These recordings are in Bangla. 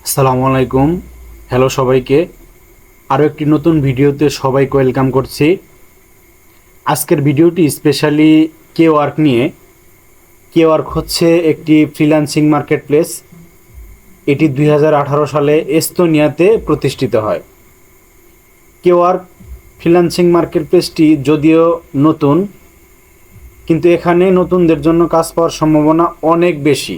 আসসালামু আলাইকুম। হ্যালো সবাইকে, আরও একটি নতুন ভিডিওতে সবাইকে ওয়েলকাম করছি। আজকের ভিডিওটি স্পেশালি ওয়ার্ক নিয়ে। ওয়ার্ক হচ্ছে একটি ফ্রিল্যান্সিং মার্কেট প্লেস। এটি 2018 সালে এস্তোনিয়াতে প্রতিষ্ঠিত হয়। ওয়ার্ক ফ্রিল্যান্সিং মার্কেট প্লেসটি যদিও নতুন, কিন্তু এখানে নতুনদের জন্য কাজ পাওয়ার সম্ভাবনা অনেক বেশি।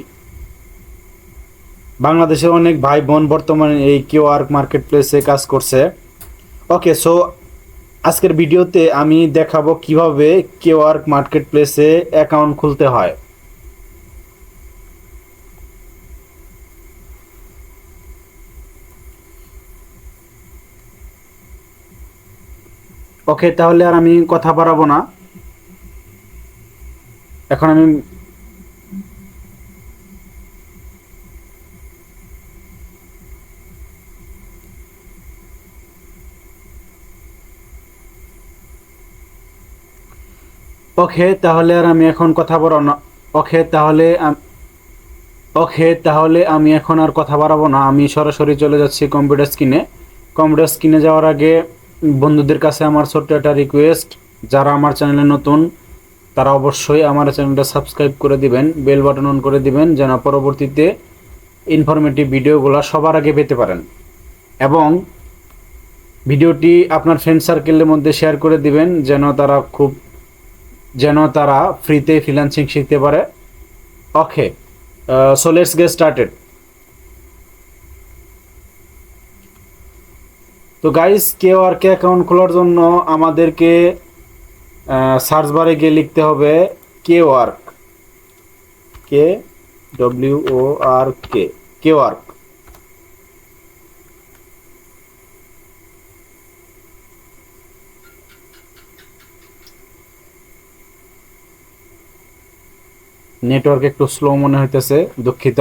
বাংলাদেশের অনেক ভাই বোন বর্তমানে এই ওয়ার্ক মার্কেট প্লেসে কাজ করছে। ওকে, সো আজকের ভিডিওতে আমি দেখাবো কিভাবে ওয়ার্ক মার্কেট প্লেসে অ্যাকাউন্ট খুলতে হয়। ওকে, তাহলে আর আমি কথা বাড়াবো না। এখন আমি ওকে তাহলে আর আমি এখন কথা বাড়াবো না। ওকে তাহলে আমি এখন আর কথা বাড়াবো না। আমি সরাসরি চলে যাচ্ছি কম্পিউটার স্ক্রিনে। কম্পিউটার স্ক্রিনে যাওয়ার আগে বন্ধুদের কাছে আমার ছোট্ট একটা রিকোয়েস্ট, যারা আমার চ্যানেলে নতুন তারা অবশ্যই আমার চ্যানেলটা সাবস্ক্রাইব করে দিবেন, বেল বাটন অন করে দিবেন, যেন পরবর্তীতে ইনফরমেটিভ ভিডিওগুলো সবার আগে পেতে পারেন। এবং ভিডিওটি আপনার ফ্রেন্ড সার্কেলের মধ্যে শেয়ার করে দিবেন, যেন তারা ফ্রিতে ফ্রিল্যান্সিং শিখতে পারে। ওকে, সো লেটস গেট স্টার্টেড। তো গাইস, ওয়ার্কে অ্যাকাউন্ট খোলার জন্য আমাদেরকে সার্চ বারে গিয়ে লিখতে হবে ওয়ার্ক, ওয়ার্ক। নেটওয়ার্ক একটু স্লো মনে হইতেছে, দুঃখিত।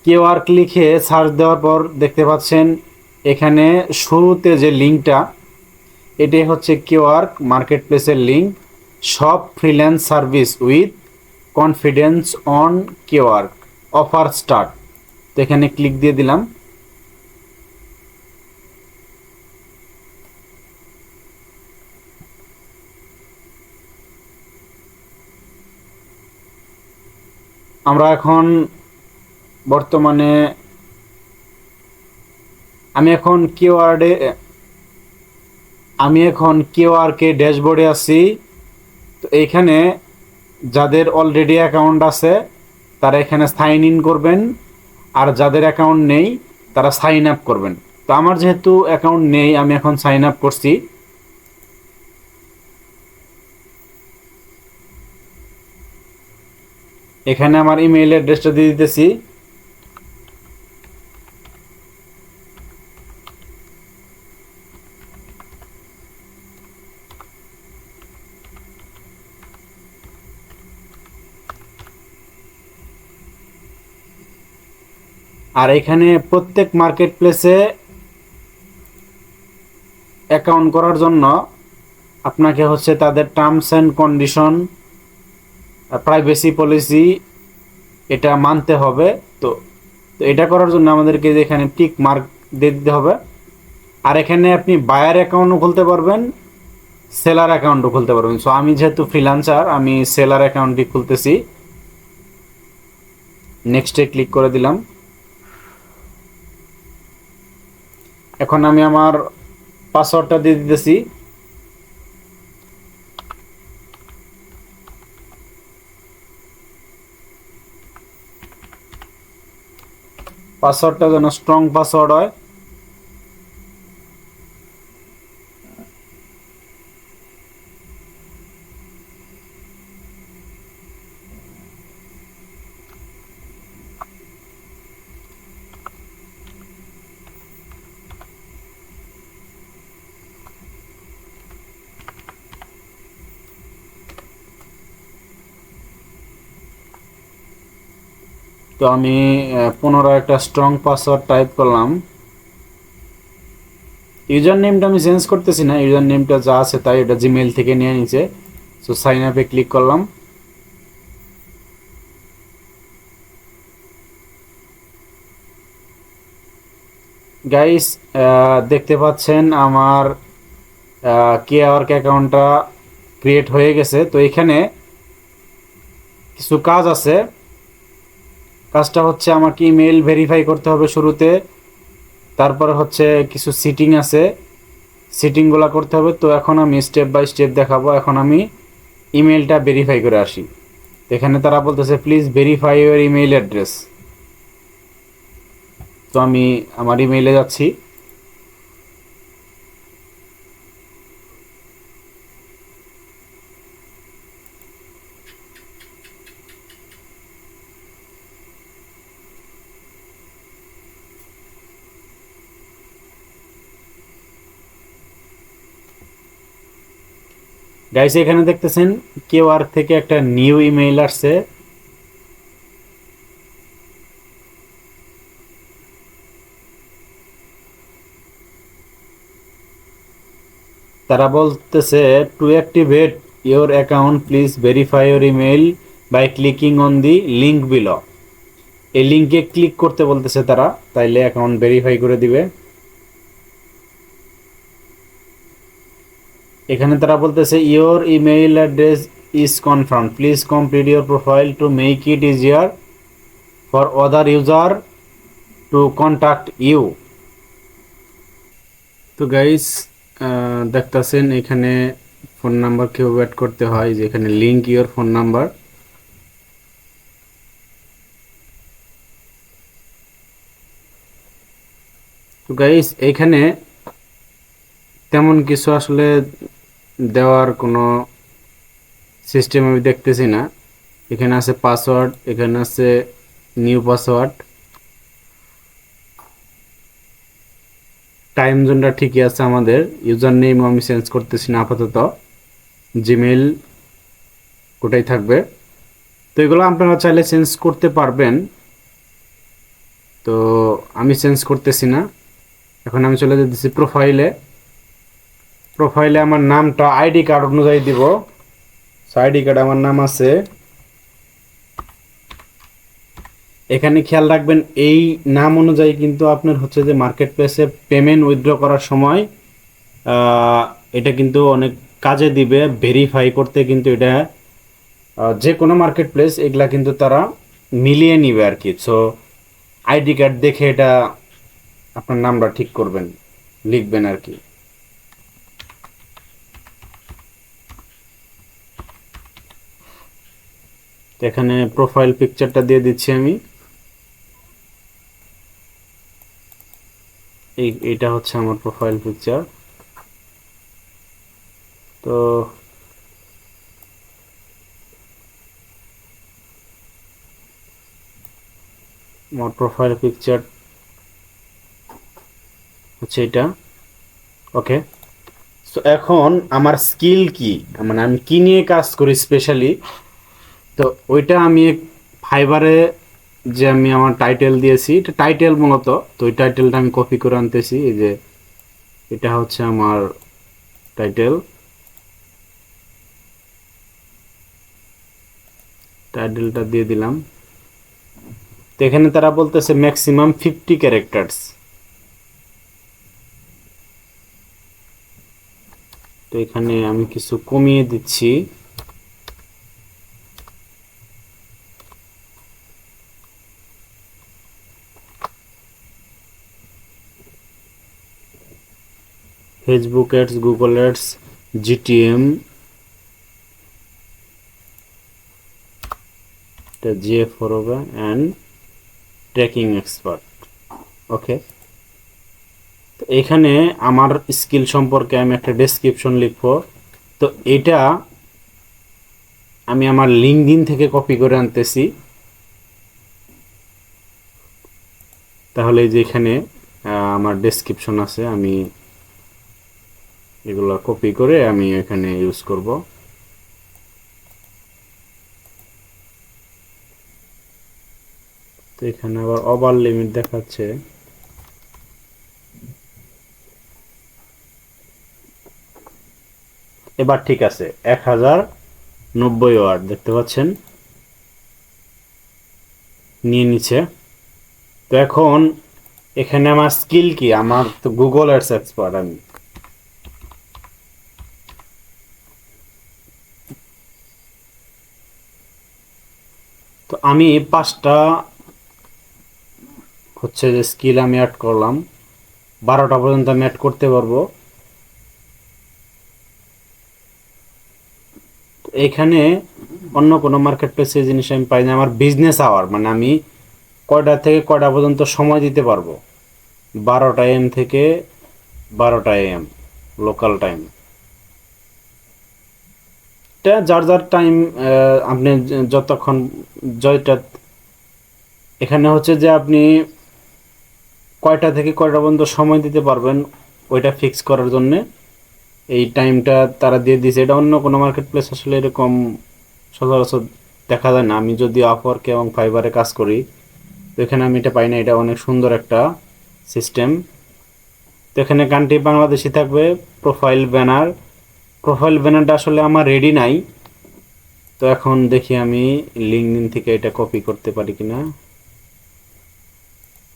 ওয়ার্ক লিখে সার্চ দেওয়ার পর দেখতে পাচ্ছেন এখানে শুরুতে যে লিঙ্কটা, এটাই হচ্ছে ওয়ার্ক মার্কেট প্লেসের লিঙ্ক। সব freelance service with confidence on work, offer start. তো এখানে ক্লিক দিয়ে দিলাম। আমরা এখন বর্তমানে আমি এখন ওয়ার্কে ড্যাশবোর্ডে আছি। তো এইখানে যাদের অলরেডি অ্যাকাউন্ট আছে তারা এখানে সাইন ইন করবেন, আর যাদের অ্যাকাউন্ট নেই তারা সাইন আপ করবেন। তো আমার যেহেতু অ্যাকাউন্ট নেই, আমি এখন সাইন আপ করছি। এখানে আমার ইমেইল অ্যাড্রেসটা দিয়ে দিতেছি। আর এখানে প্রত্যেক মার্কেট প্লেসে অ্যাকাউন্ট করার জন্য আপনাকে হচ্ছে তাদের terms and condition, privacy policy এটা মানতে হবে। তো এটা করার জন্য আমাদেরকে এখানে টিক মার্ক দিয়ে দিতে হবে। আর এখানে আপনি বায়ার অ্যাকাউন্টও খুলতে পারবেন, সেলার অ্যাকাউন্টও খুলতে পারবেন। সো আমি যেহেতু ফ্রিল্যান্সার, আমি সেলার অ্যাকাউন্টটি খুলতেছি। নেক্সটে ক্লিক করে দিলাম। এখন আমি আমার পাসওয়ার্ডটা দিয়ে দিতেছি। পাসওয়ার্ডটা যেন স্ট্রং পাসওয়ার্ড হয়। তো আমি পুনরায় একটা স্ট্রং পাসওয়ার্ড টাইপ করলাম। ইউজার নেমটা আমি চেঞ্জ করতেছি না, ইউজার নেমটা যা আছে তাই, এটা জিমেইল থেকে নিয়ে নিচ্ছে। সো সাইন আপে ক্লিক করলাম। গাইস, দেখতে পাচ্ছেন আমার কেওয়ার্ক অ্যাকাউন্টটা ক্রিয়েট হয়ে গেছে। তো এখানে কিছু কাজ আছে। কাজটা হচ্ছে আমাকে ইমেল ভেরিফাই করতে হবে শুরুতে, তারপর হচ্ছে কিছু সিটিং আছে, সিটিংগুলো করতে হবে। তো এখন আমি স্টেপ বাই স্টেপ দেখাবো। এখন আমি ইমেলটা ভেরিফাই করে আসি। এখানে তারা বলতেছে please verify your email address. তো আমি আমার ইমেইলে যাচ্ছি। গাইস, এখানে দেখতেছেন কেওয়ার্ক থেকে একটা নিউ ইমেইল আসছে। তারা বলতেছে to activate your account please verify your email by clicking on the link below. এই লিঙ্কে ক্লিক করতে বলতেছে তারা, তাইলে অ্যাকাউন্ট ভেরিফাই করে দিবে। এখানে তারা বলতেছে your email address is confirm, please complete your profile to make it easier for other user to contact you. তো গাইস, দেখতেছেন এখানে ফোন নাম্বার কিভাবে অ্যাড করতে হয়, যে এখানে লিঙ্ক ইওর ফোন নাম্বার। তো গাইস, এখানে তেমন কিছু আসলে দেওয়ার কোনো সিস্টেম আমি দেখতেছি না। এখানে আছে পাসওয়ার্ড, এখানে আছে নিউ পাসওয়ার্ড। টাইম জোনটা ঠিকই আছে আমাদের। ইউজার নেম আমি চেঞ্জ করতেছি না আপাতত, জিমেইল ওটাই থাকবে। তো এগুলো আপনারা চাইলে চেঞ্জ করতে পারবেন, তো আমি চেঞ্জ করতেছি না। এখন আমি চলে যেতেছি প্রোফাইলে। প্রোফাইলে আমার নামটা আইডি কার্ড অনুযায়ী দিব। আইডি কার্ড আমার নাম আছে। এখানে খেয়াল রাখবেন এই নাম অনুযায়ী কিন্তু আপনার হচ্ছে যে মার্কেট প্লেসে পেমেন্ট উইথড্র করার সময় এটা কিন্তু অনেক কাজে দিবে। ভেরিফাই করতে কিন্তু এটা যে কোনো মার্কেট প্লেস এগুলা কিন্তু তারা মিলিয়ে নিবে আর কি। সো আইডি কার্ড দেখে এটা আপনার নামটা ঠিক করবেন, লিখবেন আর কি। এখানে প্রোফাইল পিকচারটা দিয়ে দিচ্ছি আমি। এইটা হচ্ছে আমার প্রোফাইল পিকচার। তো আমার প্রোফাইল পিকচার হচ্ছে এটা। ওকে, সো এখন আমার স্কিল কি, মানে আমি কি নিয়ে কাজ করি স্পেশালি, তো ওইটা আমি ফাইবারে যে আমি আমার টাইটেল দিয়েছি, এটা টাইটেল মূলত। তো ওই টাইটেলটা আমি কপি করে আনতেছি। এই যে এটা হচ্ছে আমার টাইটেল, টাইটেলটা দিয়ে দিলাম। তো এখানে তারা বলতেছে ম্যাক্সিমাম 50 ক্যারেক্টার্স। তো এখানে আমি কিছু কমিয়ে দিচ্ছি। Facebook ads, Google ads, GTM, এটা জিএফ হবে অ্যান্ড ট্র্যাকিং এক্সপার্ট। ওকে, তো এখানে আমার স্কিল সম্পর্কে আমি একটা ডেসক্রিপশন লিখব। তো এটা আমি আমার লিঙ্কডইন থেকে কপি করে আনতেছি। তাহলে যে এখানে আমার ডেসক্রিপশন আছে, আমি এগুলো কপি করে আমি এখানে ইউজ করব। তো এখানে আবার ওভার লিমিট দেখাচ্ছে। এবার ঠিক আছে, 1090 ওয়ার্ড দেখতে পাচ্ছেন নিয়ে নিচ্ছে। তো এখন এখানে আমার স্কিল কি, আমার তো গুগল অ্যাডস এক্সপার্ট আমি। তো আমি 5টা হচ্ছে যে স্কিল আমি অ্যাড করলাম, 12টা পর্যন্ত আমি অ্যাড করতে পারবো। এখানে অন্য কোনো মার্কেট প্লেসে জিনিস আমি পাই না। আমার বিজনেস আওয়ার মানে আমি কয়টা থেকে কয়টা পর্যন্ত সময় দিতে পারবো, 12টা AM থেকে 12টা AM লোকাল টাইম। এটা যার যার টাইম, আপনি যতক্ষণ জয়টা, এখানে হচ্ছে যে আপনি কয়টা থেকে কয়টা পর্যন্ত সময় দিতে পারবেন ওইটা ফিক্স করার জন্য এই টাইমটা তারা দিয়ে দিয়েছে। এটা অন্য কোনো মার্কেট প্লেস আসলে এরকম সচরাচর দেখা যায় না। আমি যদি আপওয়ার্কে এবং ফাইবারে কাজ করি তো এখানে আমি এটা পাই না। এটা অনেক সুন্দর একটা সিস্টেম। তো এখানে কান্ট্রি বাংলাদেশি থাকবে। প্রোফাইল ব্যানারটা আসলে আমার রেডি নাই। তো এখন দেখি আমি লিঙ্কডইন থেকে এটা কপি করতে পারি কিনা।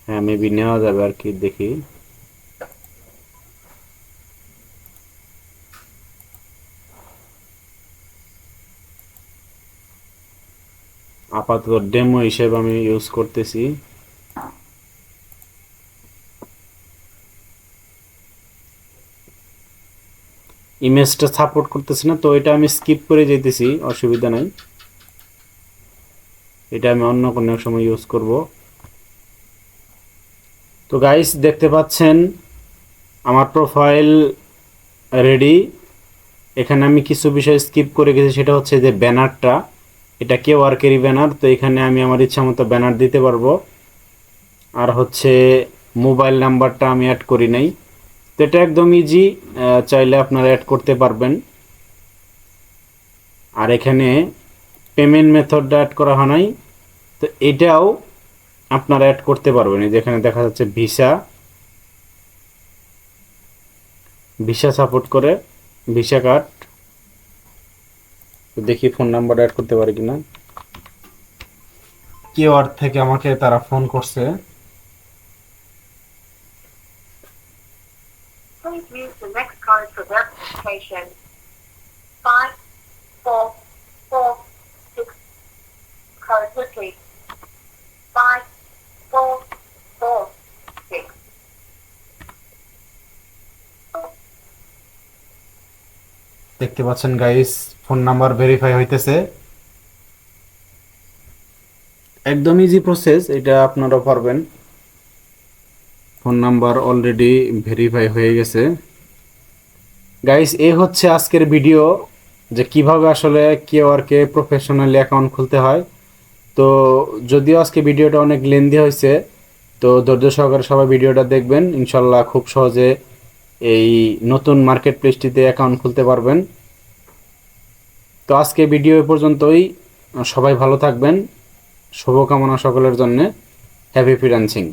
হ্যাঁ, মেবি নেওয়া যাবে আর কি, দেখি। আপাতত ডেমো হিসেবে আমি ইউজ করতেছি। ইমেজটা সাপোর্ট করতেছি না, তো এটা আমি স্কিপ করে যেতেছি, অসুবিধা নাই। এটা আমি অন্য কোনো সময় ইউজ করব। তো গাইস দেখতে পাচ্ছেন আমার প্রোফাইল রেডি। এখানে আমি কিছু বিষয় স্কিপ করে গেছি, সেটা হচ্ছে যে ব্যানারটা, এটা ওয়ার্কেরই ব্যানার। তো এখানে আমি আমার ইচ্ছা মতো ব্যানার দিতে পারবো। আর হচ্ছে মোবাইল নাম্বারটা আমি অ্যাড করি নাই। তো এটা একদম ইজি, চাইলে আপনারা অ্যাড করতে পারবেন। আর এখানে পেমেন্ট মেথডটা অ্যাড করা হয় নাই, তো এটাও আপনারা অ্যাড করতে পারবেন। এই যেখানে দেখা যাচ্ছে ভিসা সাপোর্ট করে, ভিসা কার্ড। তো দেখি ফোন নাম্বার অ্যাড করতে পারি কিনা। কিওয়ার্ড থেকে আমাকে তারা ফোন করছে। Please use the next card for verification. 5, 4, 4, 6. Card history. 5, 4, 4, 6. দেখতে পাচ্ছেন গাইস, ফোন নাম্বার ভেরিফাই হইতেছে। একদম ইজি প্রসেস, এটা আপনারাও পারবেন। ফোন নাম্বার অলরেডি ভেরিফাই হয়ে গেছে। গাইস এই হচ্ছে আজকের ভিডিও, যে কিভাবে আসলে কিওয়ার্কে প্রফেশনালি অ্যাকাউন্ট খুলতে হয়। তো যদিও আজকে ভিডিওটা অনেক লেন্দি হয়েছে, তো ধৈর্য সহকারে সবাই ভিডিওটা দেখবেন। ইনশাল্লাহ খুব সহজে এই নতুন মার্কেট প্লেসটিতে অ্যাকাউন্ট খুলতে পারবেন। তো আজকে ভিডিও এ পর্যন্তই। সবাই ভালো থাকবেন, শুভকামনা সকলের জন্য। Happy freelancing.